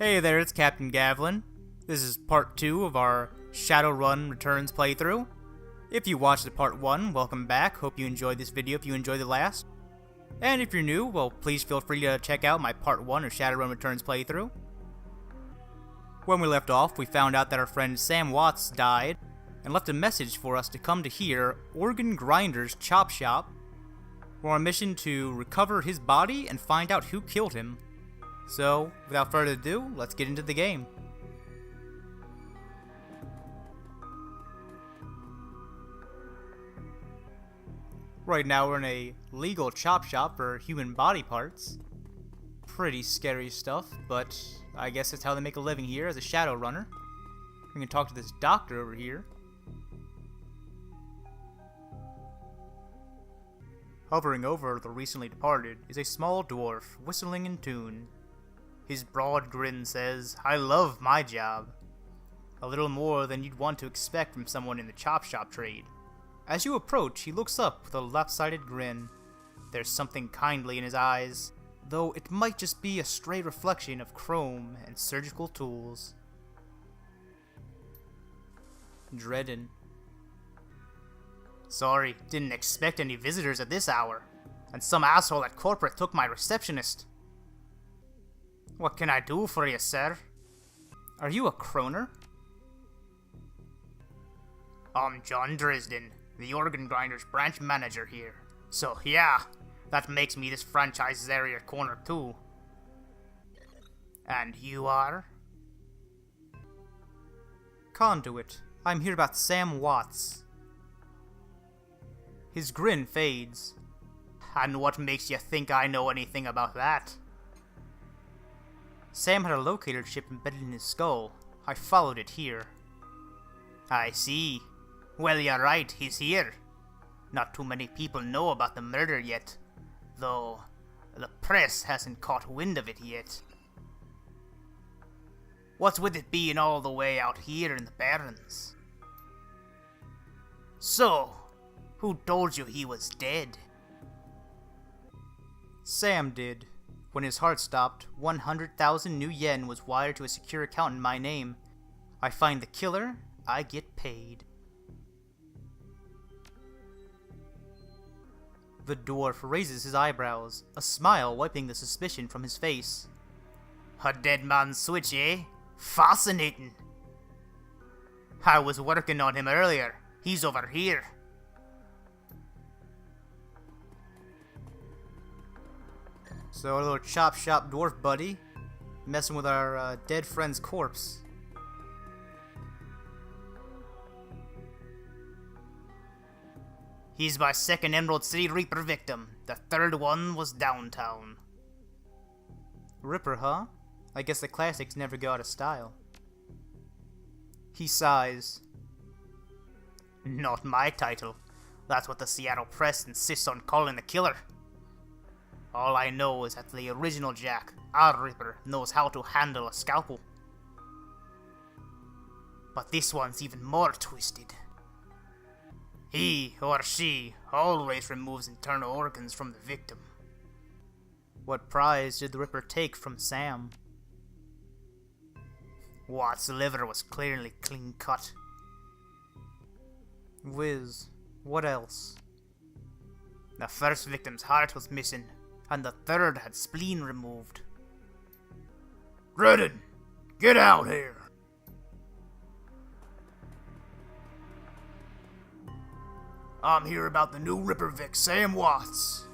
Hey there, it's CaptainGavlan. This is part 2 of our Shadowrun Returns playthrough. If you watched the part 1, welcome back. Hope you enjoyed this video if you enjoyed the last. And if you're new, well, please feel free to check out my part 1 of Shadowrun Returns playthrough. When we left off, we found out that our friend Sam Watts died, and left a message for us to come to here, Organ Grinder's Chop Shop. We're on a mission to recover his body and find out who killed him. So, without further ado, let's get into the game. Right now we're in a legal chop shop for human body parts. Pretty scary stuff, but I guess that's how they make a living here as a Shadowrunner. We can talk to this doctor over here. Hovering over the recently departed is a small dwarf whistling in tune. His broad grin says, "I love my job." A little more than you'd want to expect from someone in the chop shop trade. As you approach, he looks up with a lopsided grin. There's something kindly in his eyes, though it might just be a stray reflection of chrome and surgical tools. Dresden. "Sorry, didn't expect any visitors at this hour, and some asshole at corporate took my receptionist." "What can I do for you, sir?" "Are you a croner?" "I'm John Dresden, the Organ Grinder's branch manager here. So yeah, that makes me this franchise's area corner too." "And you are?" "Conduit. I'm here about Sam Watts." His grin fades. "And what makes you think I know anything about that?" "Sam had a locator chip embedded in his skull. I followed it here." "I see. Well, you're right, he's here. Not too many people know about the murder yet, though the press hasn't caught wind of it yet. What's with it being all the way out here in the Barrens?" "So, who told you he was dead?" "Sam did. When his heart stopped, 100,000 new yen was wired to a secure account in my name. I find the killer, I get paid." The dwarf raises his eyebrows, a smile wiping the suspicion from his face. "A dead man's switch, eh? Fascinating. I was working on him earlier. He's over here." So, our little chop shop dwarf buddy, messing with our dead friend's corpse. "He's my second Emerald City Reaper victim. The third one was downtown." "Ripper, huh? I guess the classics never go out of style." He sighs. "Not my title. That's what the Seattle Press insists on calling the killer. All I know is that the original Jack, our Ripper, knows how to handle a scalpel. But this one's even more twisted. He, or she, always removes internal organs from the victim." "What prize did the Ripper take from Sam?" "Watts' liver was clearly clean cut." "Whiz, what else?" "The first victim's heart was missing, and the third had spleen removed." "Dresden, get out here!" "I'm here about the new Ripper Vic, Sam Watts."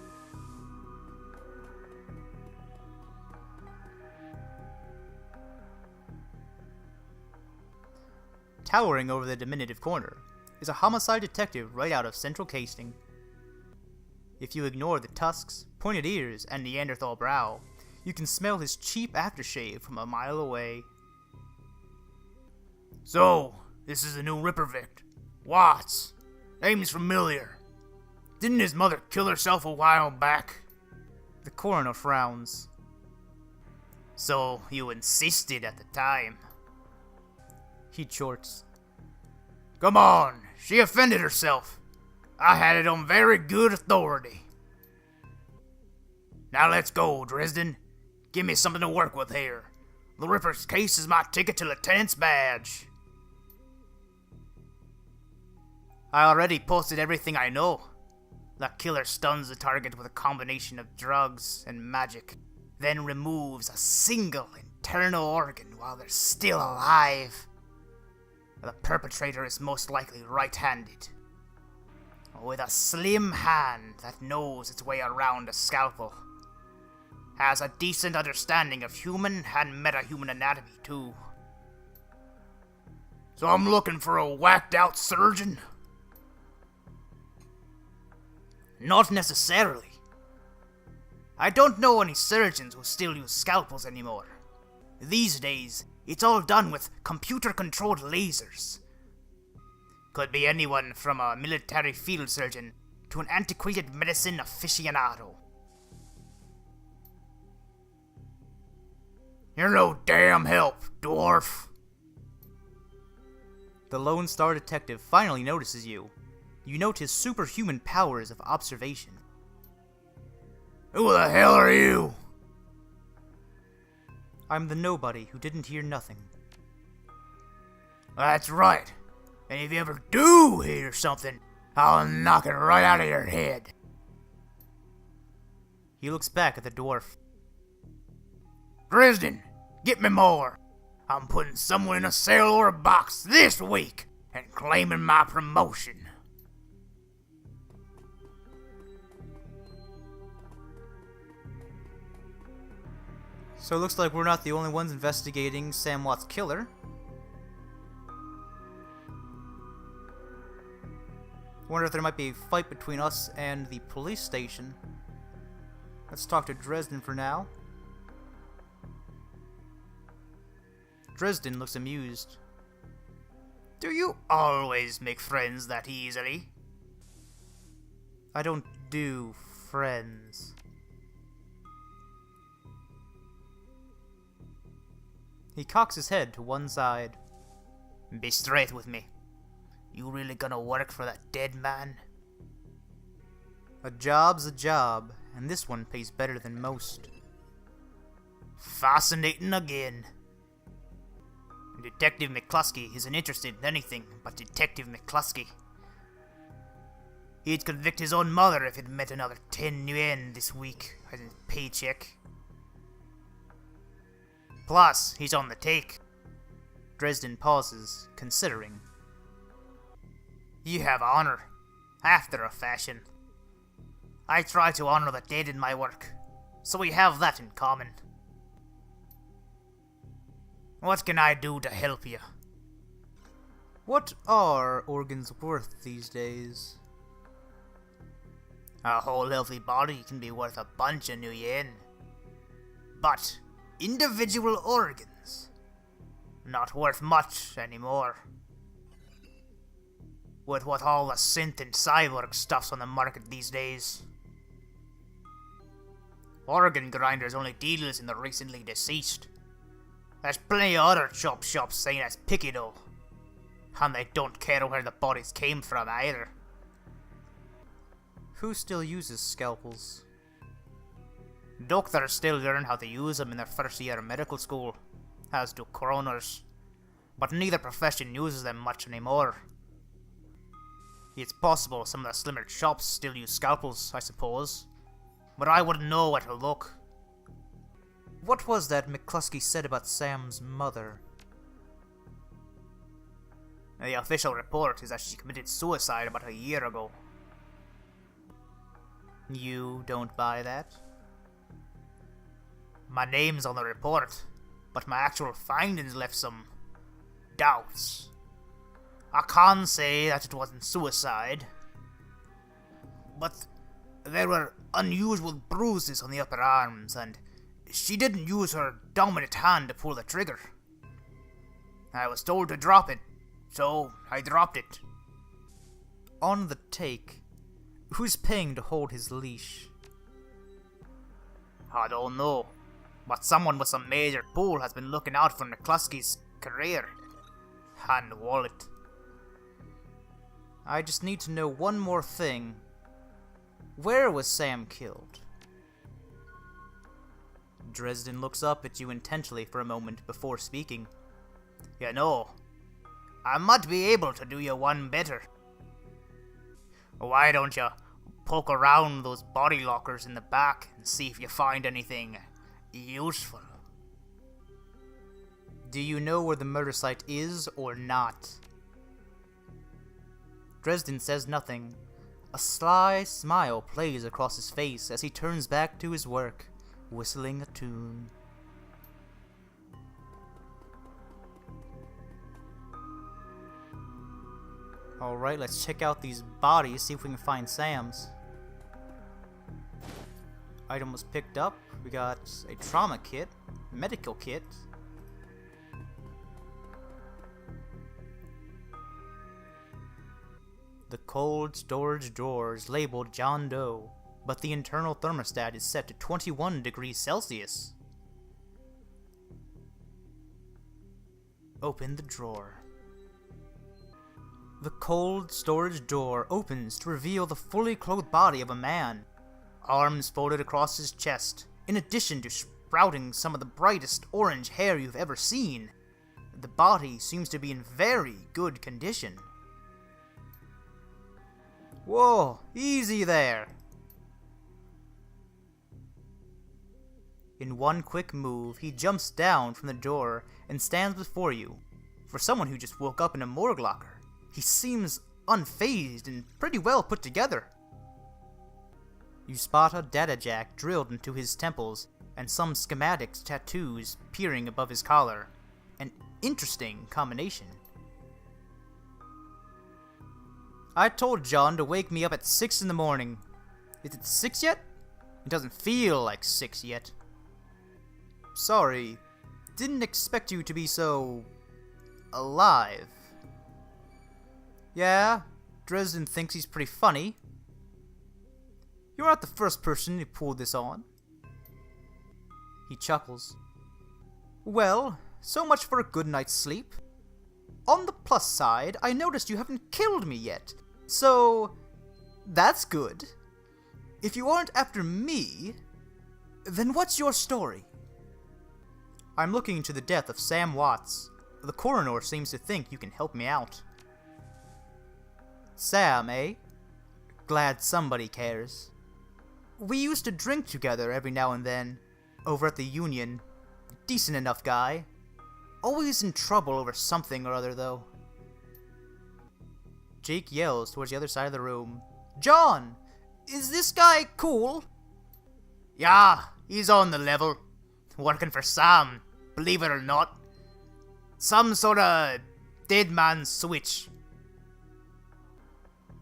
Towering over the diminutive corner is a homicide detective right out of Central Casting. If you ignore the tusks, pointed ears, and Neanderthal brow, you can smell his cheap aftershave from a mile away. "So, this is the new Ripper Vic. Watts. Name's familiar. Didn't his mother kill herself a while back?" The coroner frowns. "So, you insisted at the time?" He chorts. "Come on, she offended herself. I had it on very good authority. Now let's go, Dresden. Give me something to work with here. The Ripper's case is my ticket to Lieutenant's badge. I already posted everything I know. The killer stuns the target with a combination of drugs and magic, then removes a single internal organ while they're still alive. The perpetrator is most likely right-handed, with a slim hand that knows its way around a scalpel. Has a decent understanding of human and meta-human anatomy, too. So I'm looking for a whacked-out surgeon? Not necessarily. I don't know any surgeons who still use scalpels anymore. These days, it's all done with computer-controlled lasers. Could be anyone from a military field surgeon to an antiquated medicine aficionado. You're no damn help, dwarf. The Lone Star Detective finally notices you. You note his superhuman powers of observation. Who the hell are you? I'm the nobody who didn't hear nothing. That's right. And if you ever do hear something, I'll knock it right out of your head. He looks back at the dwarf. Dresden, get me more. I'm putting someone in a cell or a box this week and claiming my promotion. So it looks like we're not the only ones investigating Sam Watt's killer. Wonder if there might be a fight between us and the police station. Let's talk to Dresden for now. Dresden looks amused. Do you always make friends that easily? I don't do friends. He cocks his head to one side. Be straight with me. You really gonna work for that dead man? A job's a job, and this one pays better than most. Fascinating again. Detective McCluskey isn't interested in anything but Detective McCluskey. He'd convict his own mother if he'd met another 10 yuan this week as his paycheck. Plus, he's on the take. Dresden pauses, considering. You have honor, after a fashion. I try to honor the dead in my work, so we have that in common. What can I do to help you? What are organs worth these days? A whole healthy body can be worth a bunch of new yen. But individual organs, not worth much anymore. With what all the synth and cyborg stuff's on the market these days. Organ grinders only deals in the recently deceased. There's plenty of other chop shops saying as picky though. And they don't care where the bodies came from either. Who still uses scalpels? Doctors still learn how to use them in their first year of medical school, as do coroners. But neither profession uses them much anymore. It's possible some of the slimmer shops still use scalpels, I suppose. But I wouldn't know where to look. What was that McCluskey said about Sam's mother? The official report is that she committed suicide about a year ago. You don't buy that? My name's on the report, but my actual findings left some doubts. I can't say that it wasn't suicide, but there were unusual bruises on the upper arms, and she didn't use her dominant hand to pull the trigger. I was told to drop it, so I dropped it. On the take, who's paying to hold his leash? I don't know, but someone with some major pull has been looking out for McCluskey's career and wallet. I just need to know one more thing. Where was Sam killed? Dresden looks up at you intently for a moment before speaking. You know, I might be able to do you one better. Why don't you poke around those body lockers in the back and see if you find anything useful? Do you know where the murder site is or not? Dresden says nothing. A sly smile plays across his face as he turns back to his work, whistling a tune. Alright, let's check out these bodies, see if we can find Sam's. Item was picked up. We got a trauma kit, medical kit. The cold storage drawer is labeled John Doe, but the internal thermostat is set to 21 degrees Celsius. Open the drawer. The cold storage door opens to reveal the fully clothed body of a man, arms folded across his chest, in addition to sprouting some of the brightest orange hair you've ever seen. The body seems to be in very good condition. Whoa, easy there! In one quick move, he jumps down from the door and stands before you. For someone who just woke up in a morgue locker, he seems unfazed and pretty well put together. You spot a data jack drilled into his temples and some schematics tattoos peering above his collar. An interesting combination. I told John to wake me up at 6 in the morning. Is it 6 yet? It doesn't feel like 6 yet. Sorry, didn't expect you to be so... alive. Yeah, Dresden thinks he's pretty funny. You're not the first person who pulled this on. He chuckles. Well, so much for a good night's sleep. On the plus side, I noticed you haven't killed me yet, so that's good. If you aren't after me, then what's your story? I'm looking into the death of Sam Watts. The coroner seems to think you can help me out. Sam, eh? Glad somebody cares. We used to drink together every now and then, over at the Union. Decent enough guy. Always in trouble over something or other, though. Jake yells towards the other side of the room. John! Is this guy cool? Yeah, he's on the level. Working for Sam, believe it or not. Some sort of dead man switch.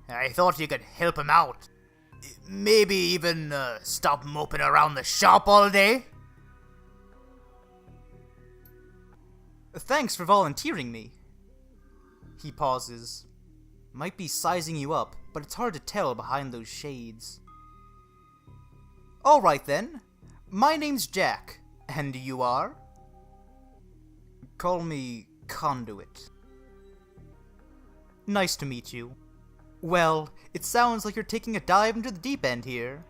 I thought you could help him out. Maybe even stop moping around the shop all day. Thanks for volunteering me. He pauses. Might be sizing you up, but it's hard to tell behind those shades. Alright then. My name's Jack. And you are? Call me Conduit. Nice to meet you. Well, it sounds like you're taking a dive into the deep end here.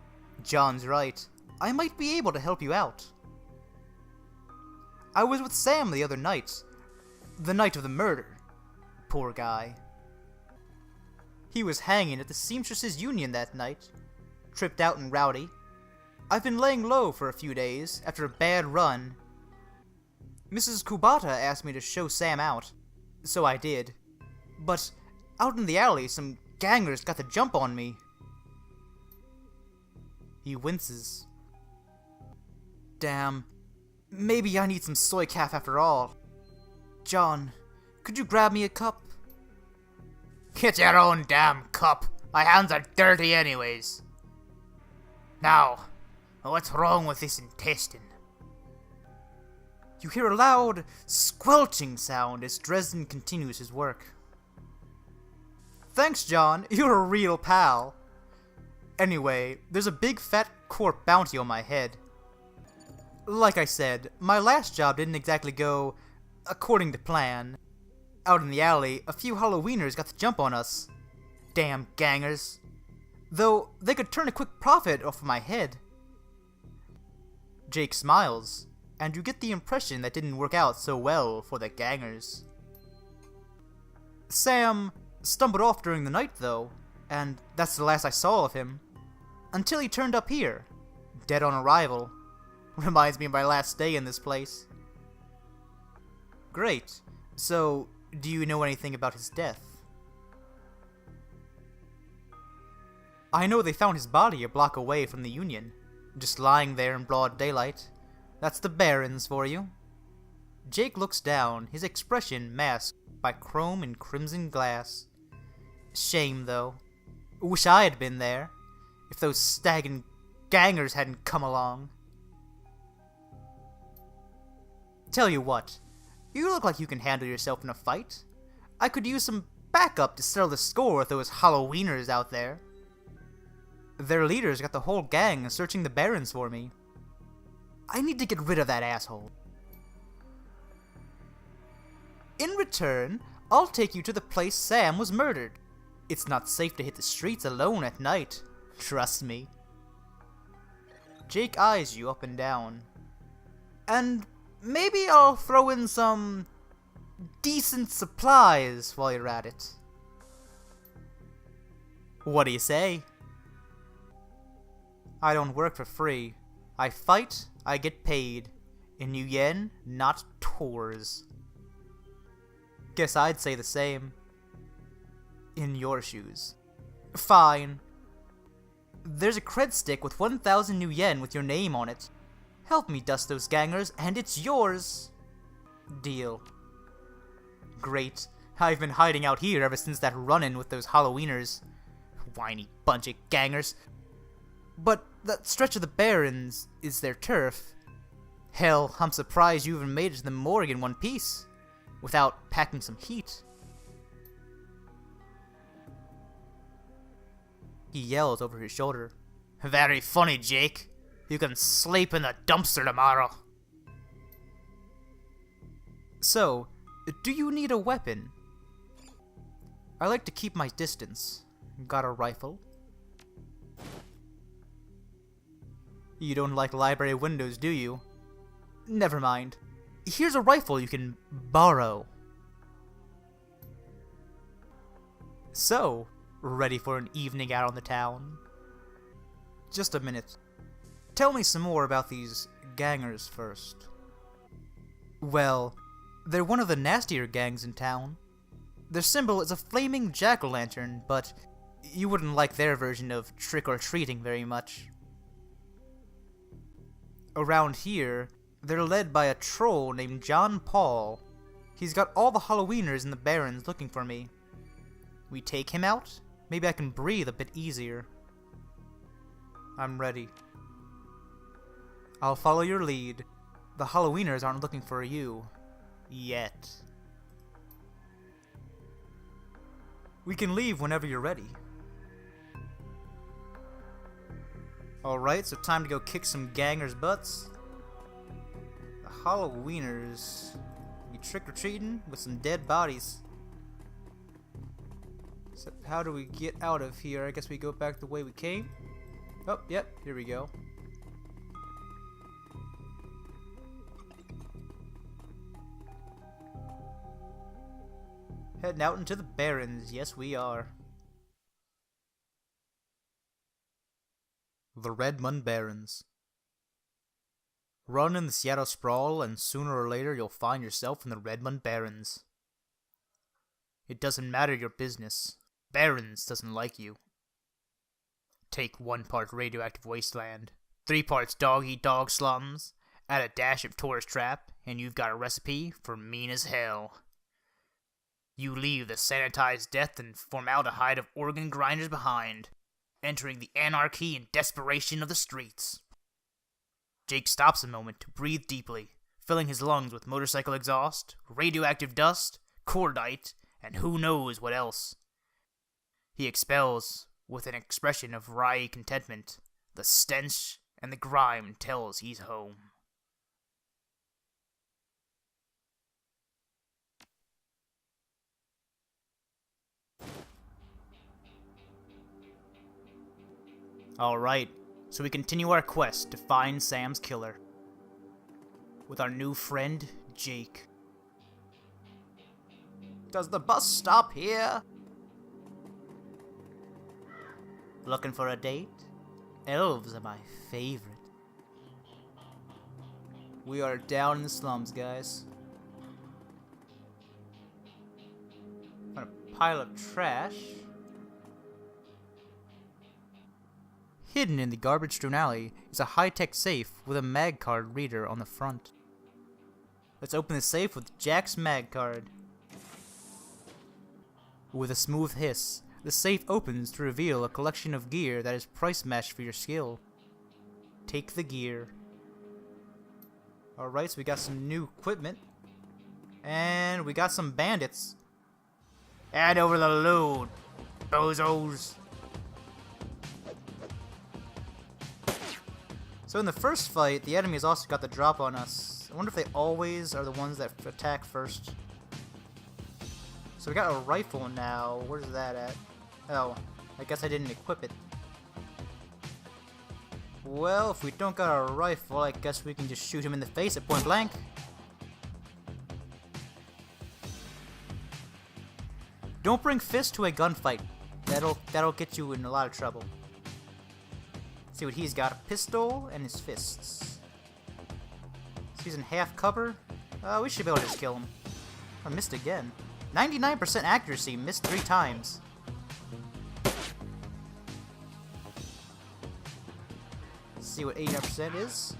John's right. I might be able to help you out. I was with Sam the other night. The night of the murder. Poor guy. He was hanging at the Seamstresses' Union that night. Tripped out and rowdy. I've been laying low for a few days after a bad run. Mrs. Kubata asked me to show Sam out, so I did. But out in the alley, some gangers got the jump on me. He winces. Damn. Maybe I need some soy calf after all. John, could you grab me a cup? Get your own damn cup. My hands are dirty anyways. Now, what's wrong with this intestine? You hear a loud, squelching sound as Dresden continues his work. Thanks, John. You're a real pal. Anyway, there's a big fat corp bounty on my head. Like I said, my last job didn't exactly go according to plan. Out in the alley, a few Halloweeners got the jump on us. Damn gangers. Though, they could turn a quick profit off of my head. Jake smiles, and you get the impression that didn't work out so well for the gangers. Sam stumbled off during the night though, and that's the last I saw of him. Until he turned up here, dead on arrival. Reminds me of my last day in this place. Great. So, do you know anything about his death? I know they found his body a block away from the Union, just lying there in broad daylight. That's the Barrens for you. Jake looks down, his expression masked by chrome and crimson glass. Shame, though. Wish I had been there, if those stagging gangers hadn't come along. Tell you what, you look like you can handle yourself in a fight. I could use some backup to settle the score with those Halloweeners out there. Their leaders got the whole gang searching the Barrens for me. I need to get rid of that asshole. In return, I'll take you to the place Sam was murdered. It's not safe to hit the streets alone at night. Trust me. Jake eyes you up and down. And maybe I'll throw in some decent supplies while you're at it. What do you say? I don't work for free. I fight, I get paid. In yen, not tours. Guess I'd say the same. In your shoes. Fine. There's a cred stick with 1,000 new yen with your name on it. Help me dust those gangers, and it's yours. Deal. Great. I've been hiding out here ever since that run-in with those Halloweeners. Whiny bunch of gangers. But that stretch of the Barrens is their turf. Hell, I'm surprised you even made it to the morgue in one piece, without packing some heat. He yells over his shoulder. Very funny, Jake. You can sleep in the dumpster tomorrow. So, do you need a weapon? I like to keep my distance. Got a rifle? You don't like library windows, do you? Never mind. Here's a rifle you can borrow. So, ready for an evening out on the town? Just a minute. Tell me some more about these gangers first. Well, they're one of the nastier gangs in town. Their symbol is a flaming jack-o'-lantern, but you wouldn't like their version of trick-or-treating very much. Around here, they're led by a troll named John Paul. He's got all the Halloweeners in the Barrens looking for me. We take him out? Maybe I can breathe a bit easier. I'm ready. I'll follow your lead. The Halloweeners aren't looking for you. Yet. We can leave whenever you're ready. Alright, so time to go kick some gangers' butts. The Halloweeners be trick-or-treating with some dead bodies. So how do we get out of here? I guess we go back the way we came. Oh, yep, here we go. Heading out into the Barrens, yes we are. The Redmond Barrens. Run in the Seattle sprawl, and sooner or later you'll find yourself in the Redmond Barrens. It doesn't matter your business. Barrens doesn't like you. Take 1 part radioactive wasteland, 3 parts dog-eat-dog slums, add a dash of tourist trap, and you've got a recipe for mean as hell. You leave the sanitized death and formaldehyde of organ grinders behind, entering the anarchy and desperation of the streets. Jake stops a moment to breathe deeply, filling his lungs with motorcycle exhaust, radioactive dust, cordite, and who knows what else. He expels, with an expression of wry contentment, the stench and the grime tells he's home. Alright, so we continue our quest to find Sam's killer. with our new friend, Jake. Does the bus stop here? Looking for a date? Elves are my favorite. We are down in the slums, guys. On a pile of trash. Hidden in the garbage-strewn alley is a high-tech safe with a mag card reader on the front. Let's open the safe with Jack's mag card. With a smooth hiss, the safe opens to reveal a collection of gear that is price-matched for your skill. Take the gear. Alright, so we got some new equipment. And we got some bandits. Hand over the loot, bozos. So in the first fight, the enemies also got the drop on us. I wonder if they always are the ones that attack first. So we got a rifle now. Where's that at? Oh, I guess I didn't equip it. Well, if we don't got a rifle, I guess we can just shoot him in the face at point blank. Don't bring fists to a gunfight. That'll get you in a lot of trouble. See what he's got, a pistol and his fists. So he's in half cover. We should be able to just kill him. I missed again. 99% accuracy, missed 3 times. Let's see what 89% is.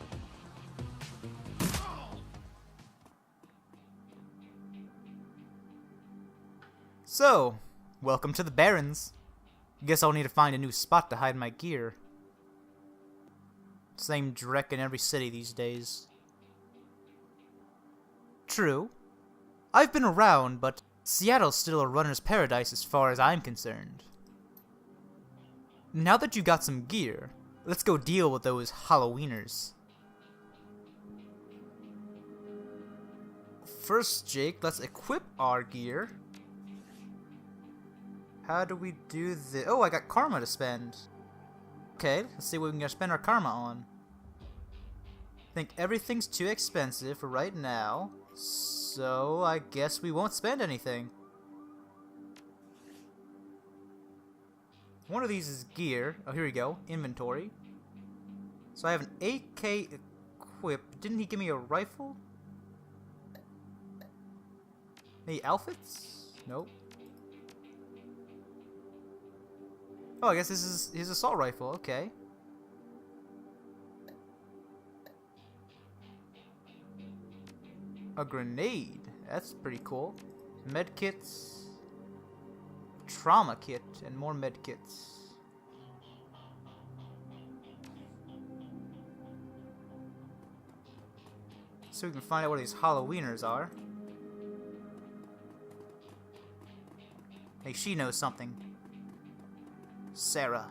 So, welcome to the Barrens. Guess I'll need to find a new spot to hide my gear. Same dreck in every city these days. True. I've been around, but Seattle's still a runner's paradise as far as I'm concerned. Now that you got some gear, let's go deal with those Halloweeners. First, Jake, let's equip our gear. How do we do this? Oh, I got karma to spend. Okay, let's see what we can spend our karma on. I think everything's too expensive for right now, so I guess we won't spend anything. One of these is gear. Oh, here we go. Inventory. So I have an AK equipped. Didn't he give me a rifle? Any outfits? Nope. Oh, I guess this is his assault rifle. Okay. A grenade. That's pretty cool. Medkits. Trauma kit and more medkits. So we can find out what these Halloweeners are. Hey, she knows something. Sarah.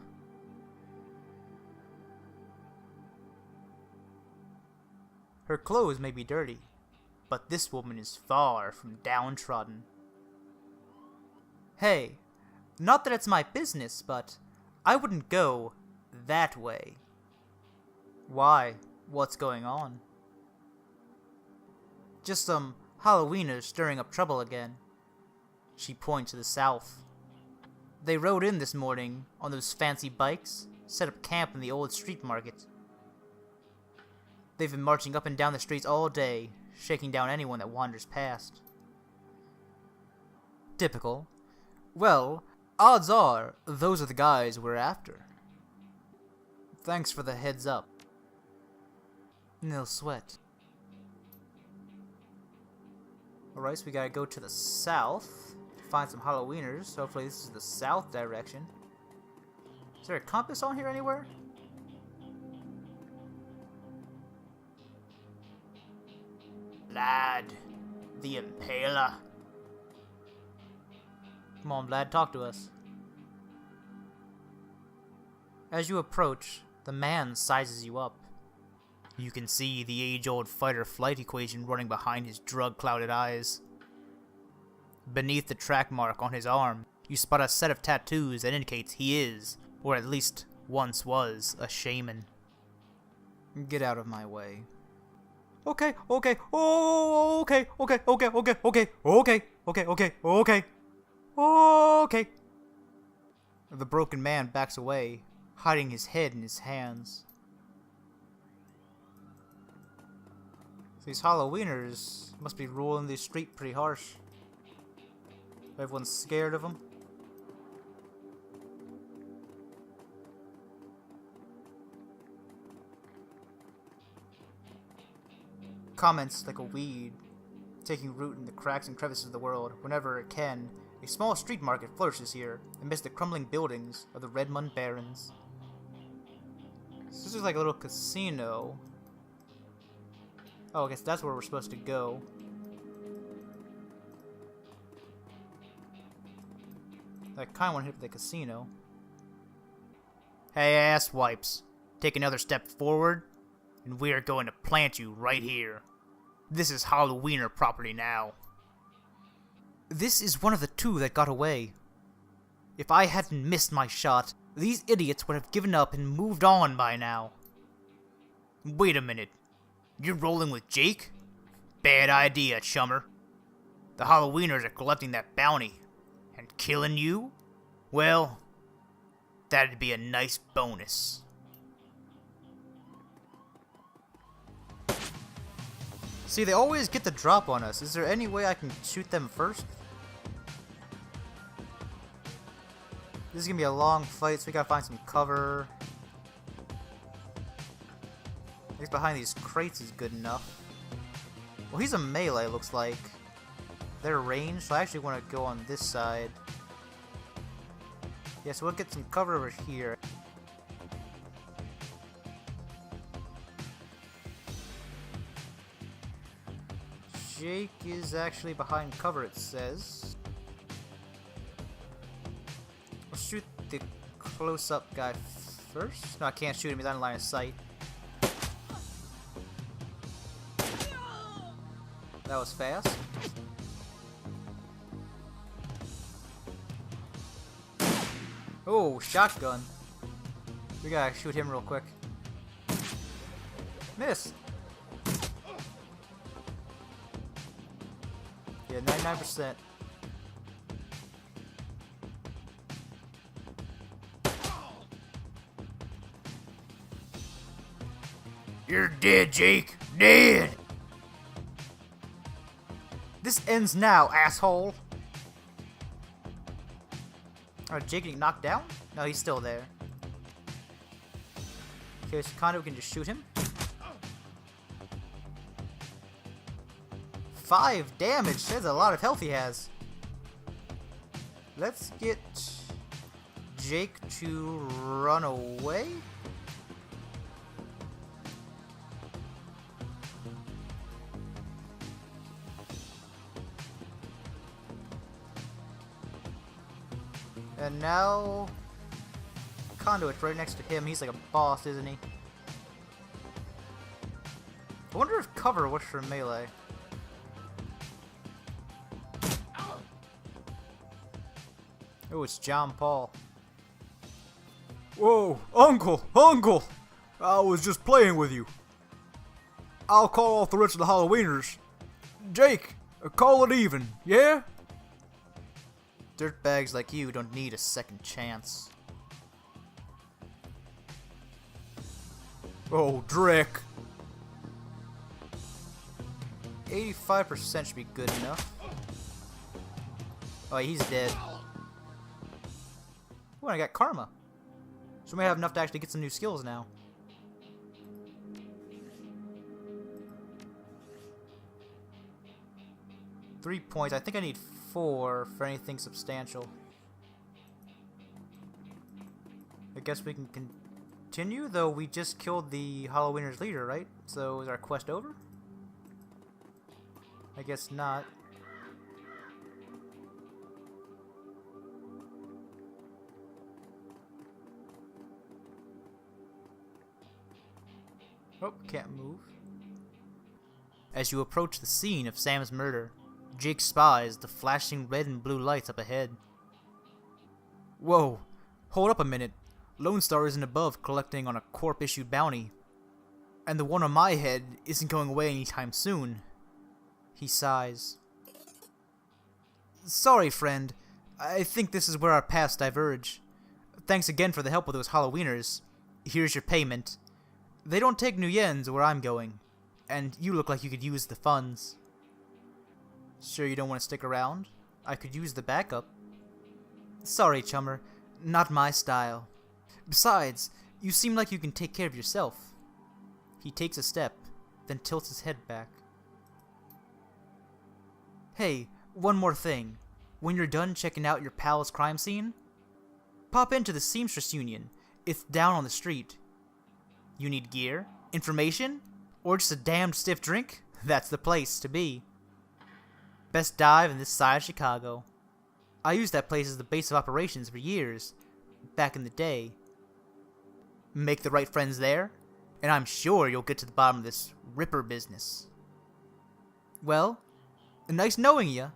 Her clothes may be dirty, but this woman is far from downtrodden. Hey, not that it's my business, but I wouldn't go that way. Why? What's going on? Just some Halloweeners stirring up trouble again. She points to the south. They rode in this morning on those fancy bikes, set up camp in the old street market. They've been marching up and down the streets all day, shaking down anyone that wanders past. Typical. Well, odds are, those are the guys we're after. Thanks for the heads up. Nil sweat. Alright, so we gotta go to the south, find some Halloweeners. Hopefully this is the south direction. Is there a compass on here anywhere? Lad, the Impaler. Come on, Vlad, talk to us. As you approach, the man sizes you up. You can see the age-old fight-or-flight equation running behind his drug-clouded eyes. Beneath the track mark on his arm, you spot a set of tattoos that indicates he is, or at least once was, a shaman. Get out of my way. Okay, okay, oh, okay, okay, okay, okay, okay, okay, okay, okay, okay, okay. The broken man backs away, hiding his head in his hands. These Halloweeners must be ruling the street pretty harsh. Everyone's scared of them. Comments like a weed, taking root in the cracks and crevices of the world. Whenever it can, a small street market flourishes here, amidst the crumbling buildings of the Redmond Barrens. So this is like a little casino. Oh, I guess that's where we're supposed to go. I kinda want to hit the casino. Hey, ass wipes. Take another step forward, and we are going to plant you right here. This is Halloweener property now. This is one of the two that got away. If I hadn't missed my shot, these idiots would have given up and moved on by now. Wait a minute. You're rolling with Jake? Bad idea, chummer. The Halloweeners are collecting that bounty. And killing you? Well, that'd be a nice bonus. See, they always get the drop on us. Is there any way I can shoot them first? This is gonna be a long fight, so we gotta find some cover. I guess behind these crates is good enough. Well, he's a melee, looks like. They're ranged, so I actually want to go on this side. Yeah, so we'll get some cover over here. Jake is actually behind cover, it says. I'll shoot the close-up guy first. No, I can't shoot him, he's out of line of sight. That was fast. Oh, shotgun. We gotta shoot him real quick. Miss! Yeah, 99%. You're dead, Jake! Dead! This ends now, asshole! Alright, Jake getting knocked down? No, he's still there. Okay, so Conduit can just shoot him. 5 damage! That's a lot of health he has. Let's get Jake to run away. And now, Conduit's right next to him. He's like a boss, isn't he? I wonder if cover works for melee. Oh, it's John Paul. Whoa, Uncle! Uncle! I was just playing with you. I'll call off the rest of the Halloweeners. Jake, call it even, yeah? Dirtbags like you don't need a second chance. Oh, Drake. 85% should be good enough. Oh, he's dead. Oh, I got karma. So we may have enough to actually get some new skills now. Three points. I think I need 4 for anything substantial. I guess we can continue, though we just killed the Halloweeners leader, right? So is our quest over? I guess not. Oh, can't move. As you approach the scene of Sam's murder, Jake spies the flashing red and blue lights up ahead. Whoa, hold up a minute. Lone Star isn't above collecting on a corp-issued bounty. And the one on my head isn't going away anytime soon. He sighs. Sorry, friend. I think this is where our paths diverge. Thanks again for the help with those Halloweeners. Here's your payment. They don't take new yens where I'm going, and you look like you could use the funds. Sure you don't want to stick around? I could use the backup. Sorry, chummer. Not my style. Besides, you seem like you can take care of yourself. He takes a step, then tilts his head back. Hey, one more thing. When you're done checking out your pal's crime scene, pop into the Seamstress Union. It's down on the street. You need gear, information, or just a damned stiff drink? That's the place to be. Best dive in this side of Chicago. I used that place as the base of operations for years, back in the day. Make the right friends there, and I'm sure you'll get to the bottom of this Ripper business. Well, nice knowing ya.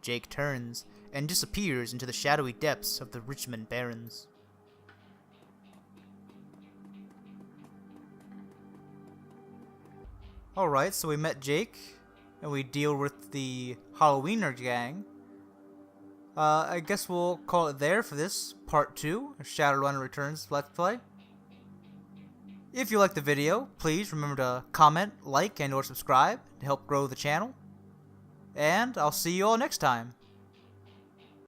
Jake turns and disappears into the shadowy depths of the Richmond Barrens. Alright, so we met Jake, and we deal with the Halloweener gang. I guess we'll call it there for this part 2 of Shadowrun Returns Let's Play. If you liked the video, please remember to comment, like, and or subscribe to help grow the channel. And I'll see you all next time.